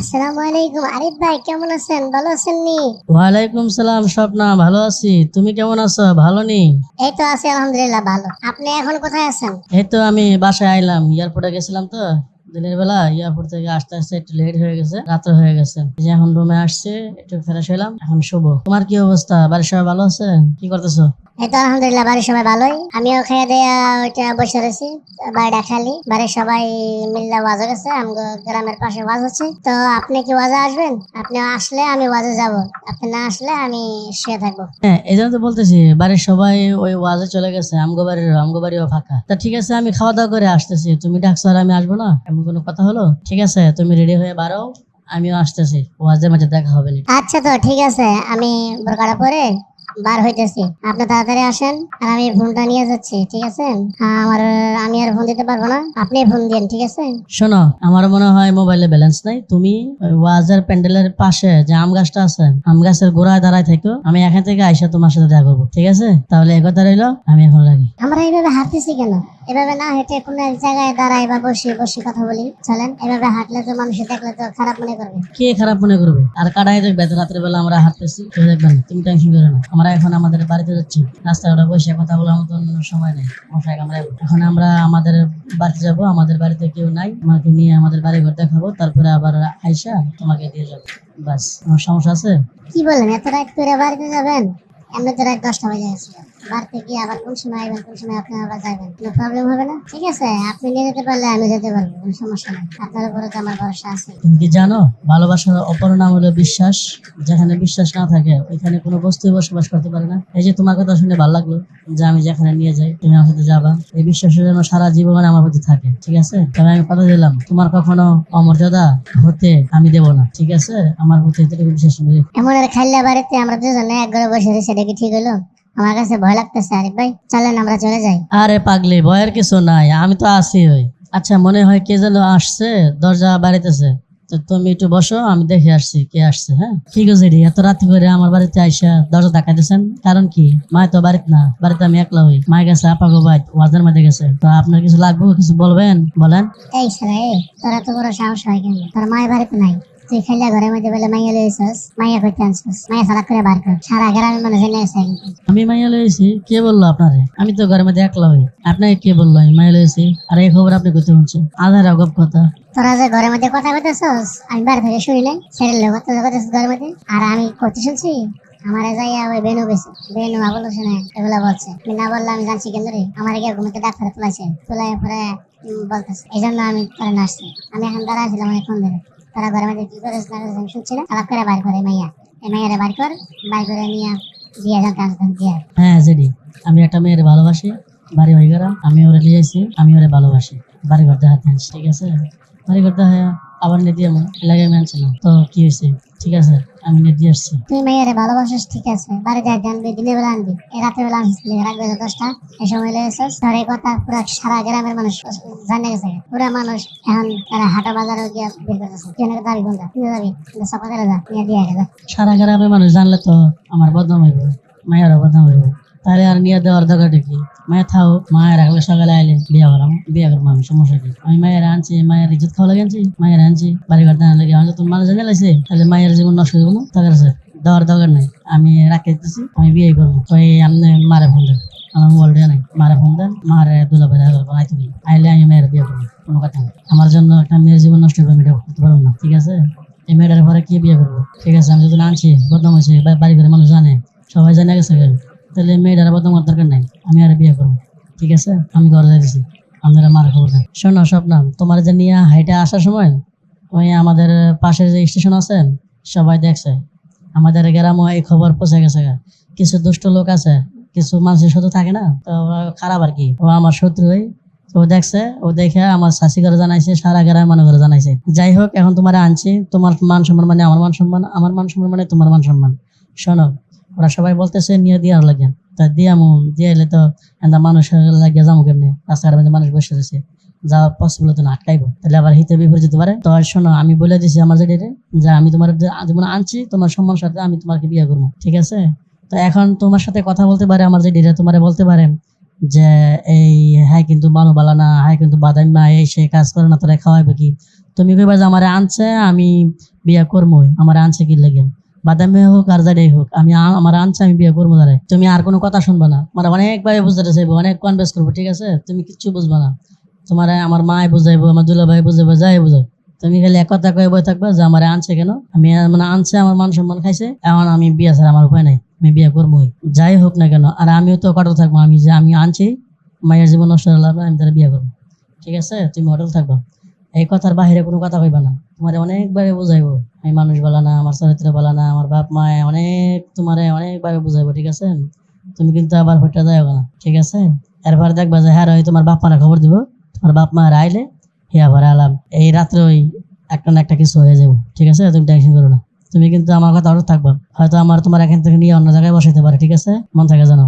আসসালামু আলাইকুম। আরিফ ভাই কেমন আছেন? ভালো আছেন নি? ওয়ালাইকুম সালাম স্বপ্না, ভালো আছি। তুমি কেমন আছো? ভালো নি? এই তো আছি আলহামদুলিল্লাহ ভালো। আপনি এখন কোথায় আছেন? এই তো আমি বাসায় আইলাম, এয়ারপোর্টে গেছিলাম তো দিনের বেলা। এয়ারপোর্ট থেকে আসতে আসতে একটু লেট হয়ে গেছে, রাত্র হয়ে গেছে। এই যে এখন রুমে আসছে, একটু ফ্রেশ হলাম, এখন শুভ। তোমার কি অবস্থা? বাড়ির সবাই ভালো আছে? কি করতেছো? এই তো আলহামদুলিল্লাহ বাড়ির সবাই ভালোই। আমিও খেয়ে দেয়া ওইটা বসে রয়েছি। বাড়িটা খালি, বাড়ির সবাই মিল্লা ওয়াজে গেছে। আমগো গ্রামের পাশে ওয়াজ হচ্ছে। তো আপনি কি ওয়াজে আসবেন? আপনি আসলে আমি ওয়াজে যাব, আপনি না আসলে আমি শুয়ে থাকবো। হ্যাঁ, এই জন্য তো বলতেছি, বাড়ির সবাই ওই ওয়াজে চলে গেছে, আমগো বাড়িও ফাঁকা। তা ঠিক আছে, আমি খাওয়া দাওয়া করে আসতেছি। তুমি ডাকছো আর আমি আসবো না, এমন কোনো কথা হলো? ঠিক আছে, তুমি রেডি হয়ে বাড়াও, আমিও আসতেছি। ওয়াজের মাঝে দেখা হবে না। আচ্ছা, তো ঠিক আছে, আমি বোরকাটা পরে বার হইতেছি। আপনি তাড়াতাড়ি আসেন আর আমি ফোনটা নিয়ে যাচ্ছি, ঠিক আছে? আমি আর ফোন দিতে পারবো না, আপনি ফোন দিন, ঠিক আছে? শোনো, আমার মনে হয় মোবাইলে ব্যালেন্স নাই। তুমি ওই ওয়াজের প্যান্ডেলের পাশে যে আম গাছটা আছে, আম গাছের গোড়ায় দাঁড়ায় থেকো, আমি এখান থেকে আইসা তোমার সাথে দেখা করবো, ঠিক আছে? তাহলে একথা রইলো, আমি এখন রাখি। আমরা এইভাবে হাঁটতেছি কেন? এভাবে না হেঁটে কোনো এক জায়গায় দাঁড়াই বা বসে বসে কথা বলি, চলেন। এভাবে হাঁটলে তো মানুষ দেখলে তো খারাপ মনে করবে। কে খারাপ মনে করবে? আর কাটাই দেখবে তো রাত্রে বেলা আমরা হাঁটতেছি, কেউ দেখবেন। তুমি টেনশন করো না, আমরা এখন আমাদের বাড়িতে যাচ্ছি। রাস্তাঘাটে বসে কথা বলার মতন সময় নেই, মশাই কামড়ায়। এখন আমরা আমাদের বাড়িতে যাব, আমাদের বাড়িতে কেউ নাই। তোমাকে নিয়ে আমাদের বাড়ি ঘর দেখাবো, তারপরে আবার আইসা তোমাকে দিয়ে যাবো। বাস, আমার সমস্যা আছে? কি বলেন, এত রাত করে বাড়িতে যাবেন? এমনি তো রাত 10টা বাজে গেছে। বাড়িতে গিয়ে আবার কোন সময় আইবেন, কোন সময় আপনি আবার যাবেন, কোনো প্রবলেম হবে না? ঠিক আছে, আপনি নিয়ে যেতে পারলে আমি যেতে পারবো, কোনো সমস্যা নেই। আপনার উপরে তো আমার ভরসা আছে। তুমি কি জানো, ভালোবাসার অপর নাম হলো বিশ্বাস। যেখানে বিশ্বাস না থাকে ওইখানে কোনো বস্তুই বসবাস করতে পারে না। এই যে তোমার কথা শুনে ভালো লাগলো যে আমি যেখানে নিয়ে যাই তুমি আমার সাথে যাবা। এই বিশ্বাসের জন্য সারা জীবন আমার প্রতি থাকে, ঠিক আছে? তবে আমি কথা দিলাম, তোমার কখনো অমর্যাদা হতে আমি দেব না, ঠিক আছে? আমার প্রতি এতটুকু বিশ্বাস নেই। এমন আর খাইলে বাড়িতে আমরা দুজনে এক ঘরে বসে রয়েছে, এটা কি ঠিক হলো? আমার কাছে ভয় লাগতেছে আরিফ ভাই, চলেন আমরা চলে যাই। আরে পাগলি, ভয়ের কিছু নাই, আমি তো আছি। ওই আচ্ছা, মনে হয় কে যেন আসছে, দরজা বাড়িতেছে। তো তুমি একটু বসো, আমি দেখে আসছি কে আসছে। হ্যাঁ, কি গো জেডি, এত রাত করে আমার বাড়িতে আইসা দরজা ধাক্কা দিয়েছেন, কারণ কি? মায় তো বাড়িতে না, বাড়িতে আমি একলা হই। মায় গেছে আপাগো ভাই ওয়াজের মধ্যে গেছে। তো আপনার কিছু লাগবে, কিছু বলবেন, বলেন। এই সারা তোর এত বড় সাহস হয় কেন? তোর মায়ের বাড়িতে নাই, তুই খাইলে ঘরের মধ্যে বলে মাইয়া লইছস, মাইয়া কইতে আনছস, মাইয়া সালাক করে বার কর, সারা গ্রামের মানুষ জেনে গেছে কিন্তু। আমি মাইয়া লয়েছি? কে বললো আপনারে? আমি তো ঘরের মধ্যে একলা হই। আপনাকে কে বললো আমি মাইয়া লয়েছি? আর এই খবর আপনি কোথায় শুনছেন? আধার অগপ কথা। তোরা যে ঘরের মধ্যে কথা কইতেছস, আমি বাড়ি থেকে শুনি নাই। ছেড়ে লোক কথা কইতেছস ঘরের মধ্যে, আর আমি করতে শুনছি। আমারে যাইয়া ওই বেনু গেছে, বেনু আবুল হোসেন এগুলা বলছে। আমি না বললে আমি জানছি কেন রে? আমার গিয়ে ঘুমোতে ডাক্তার তুলাইছে, তুলাই পরে বলতেছে। এই জন্য আমি তোরা নাচছি। আমি এখন দাঁড়াইছিলাম অনেকক্ষণ ধরে। তারা ঘরের মধ্যে কি করেছে না করেছে আমি শুনছি না। তালাক করে বার করে মাইয়া, এই মাইয়ারে বার কর, বার করে নিয়ে দিয়ে যান কাজ দিয়ে। হ্যাঁ জেডি, আমি একটা মেয়ের ভালোবাসি, বাড়ি হয়ে গেলাম, আমি ওরে লিয়েছি, আমি ওরে ভালোবাসি। বাড়ি ঘর দেখাতে আনছি, ঠিক আছে? বাড়ি ঘর দেখা আবার নিয়ে দিয়ে লাগে আমি আনছি না তো কি হয়েছে? ঠিক আছে, আমি নিয়ে দিয়ে আসছি। তুই মাইয়ারে ভালোবাসিস, ঠিক আছে, বাড়িতে আনবি, দিনের বেলা আনবি, এই রাতের বেলা আনছিস, রাখবে 10টা এই সময় লেগেছিস। তোর এই কথা পুরো সারা গ্রামের মানুষ জানে গেছে। পুরা মানুষ এখন তারা হাটা বাজারে গিয়ে বের করতেছে। তুই অনেক দাবি কোনটা? তুই যাবি সকালে যা, নিয়ে দিয়ে গেল। সারা গ্রামের মানুষ জানলে তো আমার বদনাম হইব, মায়েরও বদনাম হইব। তাহলে আর নিয়ে দেওয়ার দরকারটা কি? মায়ের থাও, মায়ের রাখলে সকালে আইলে বিয়ে করলাম, বিয়ে করবো আমি, সমস্যা কি? আমি মায়ের আনছি, মায়ের ইজ্জত খাওয়া লাগে আনছি, মায়ের আনছি বাড়ি ঘর দেওয়া লাগে। আমি তো মানুষ জানে লাগছে, তাহলে মায়ের জীবন নষ্ট হইব না? দরকার আছে? দেওয়ার দরকার নাই, আমি রাখে দিতেছি, আমি বিয়ে করবো। ওই আপনি মারে ফোন দেন, আমার মোবাইল দেওয়া নাই, মারে ফোন দেন, মারে দুলা ভাই আইতে দিন, আইলে আমি মেয়ের বিয়ে করবো, কোনো কথা নেই। আমার জন্য একটা মেয়ের জীবন নষ্ট হবে আমি এটা করতে পারবো না, ঠিক আছে? এই মেয়েটার পরে কি বিয়ে করবো? ঠিক আছে, আমি যদি আনছি, বদনাম হয়েছে, বাড়ি ঘরে মানুষ জানে, সবাই জানে গেছে, তাহলে মেয়েটার বদনাম হওয়ার দরকার নাই, আমি আর বিয়ে করবো, ঠিক আছে? আমি ঘরে যাইতেছি, আপনারা মার খবর দেন। শোনো স্বপ্না, তোমার যে নিয়ে হাইটে আসার সময় ওই আমাদের পাশের যে স্টেশন আছে, সবাই দেখছে। আমাদের গ্রামে এই খবর পৌঁছে গেছে। কিছু দুষ্ট লোক আছে, কিছু মানুষের সাথে থাকে না, তো ওরা খারাপ আর কি, ও আমার শত্রুই। ও দেখছে, ও দেখে আমার শাশি ঘরে জানাইছে, সারা গ্রামের মানুষ ঘরে জানাইছে। যাই হোক, এখন তোমার আনছি, তোমার মান সম্মান মানে আমার মান সম্মান, আমার মান সম্মান মানে তোমার মান সম্মান। শোনো, ওরা সবাই বলতেছে নিয়ে দিয়ে লাগে, তা দিয়ামু দিয়ে এলে তো মানুষ লাগিয়ে যাবো কেমনি? রাস্তাঘাটের মধ্যে মানুষ বসে রয়েছে, যা পসিবল হতো না, আটকাইবো, তাহলে আবার হিতে বিপরীত যেতে পারে। তো শোনো, আমি বলে দিছি আমার যেটা, যে আমি তোমার যেমন আনছি তোমার সম্মান সাথে আমি তোমাকে বিয়ে করবো, ঠিক আছে? তো এখন তোমার সাথে কথা বলতে পারে আমার যেটা, তোমার বলতে পারে যে এই হ্যাঁ কিন্তু বানো বালা না, হ্যাঁ কিন্তু বাদাম না, এই সে কাজ করে না, তোরা খাওয়াইবে কি? তুমি কইবা যে আমার আনছে, আমি বিয়া করবোই, আমার আনছে কি লাগে, বাদামে হোক আর যাই হোক, আমার আনছে, আমি বিয়ে করবো দাঁড়াই। তুমি আর কোনো কথা শুনবা না, মানে অনেকভাবে বুঝাতে চাইবো, অনেক কনভেন্স করবো, ঠিক আছে? তুমি কিচ্ছু বুঝবা না, তোমার আমার মায় বুঝাইবো, আমার দুলা ভাই বুঝাইবো, যাই বুঝাই, তুমি খালি এক কথা কয়ে বই থাকবা যে আমার আনছে কেন, আমি মানে আনছে, আমার মান সম্মান খাইছে, এখন আমি বিয়ে ছাড়া আমার উপায় নাই, আমি বিয়ে করবোই যাই হোক না কেন। আর আমিও তো কঠোর থাকবো, আমি যে আমি আনছি, মায়ের জীবন নষ্ট হলে আমি তারা বিয়ে করবো, ঠিক আছে? তুমি অটল থাকবা, এই কথার বাহিরে কোনো কথা কইবা না। তোমার অনেকভাবে বুঝাইবো আমি মানুষ বলা না, আমার চরিত্র বলা না, আমার বাপ মায় অনেক তোমারে অনেকভাবে বুঝাইবো, ঠিক আছে? তুমি কিন্তু আবার হইটা যাও না, ঠিক আছে? এরপর দেখবা যে হ্যাঁ ওই তোমার বাপ মারা খবর দিব, তোমার বাপ মা আইলে হে আবার আলাম, এই রাত্রে ওই একটা না একটা কিছু হয়ে যাবো, ঠিক আছে? তুমি টেনশন করো না, তুমি কিন্তু আমার কথা অটল থাকবা। হয়তো আমার তোমার এখান থেকে নিয়ে অন্য জায়গায় বসাইতে পারে, ঠিক আছে? মন থাকে জানো।